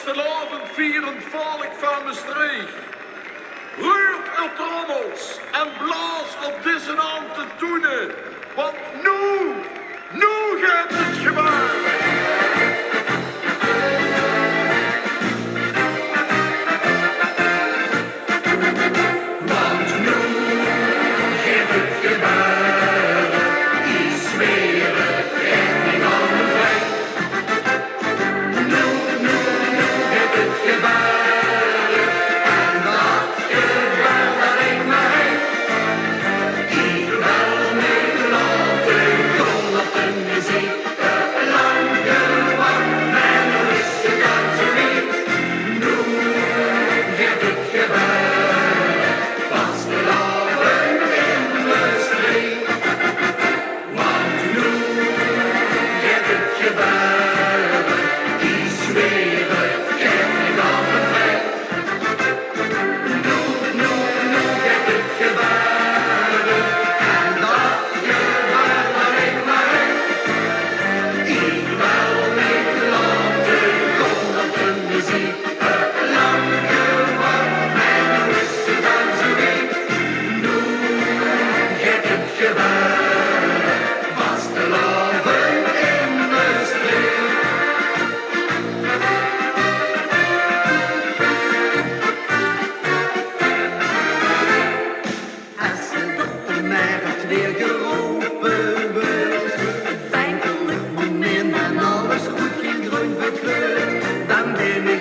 vastelavond vierend volk van Maastricht. Ruurt er trommels en blaas op deze naam te toenen, want nu gaat het gebeuren.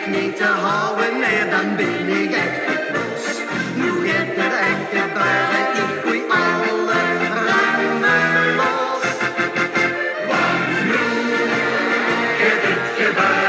Niet te houden, nee, dan ben ik echt geklos. Nu gaat het echt gebeuren, ik gooi alle remmen los. Want nu gaat het gebeuren.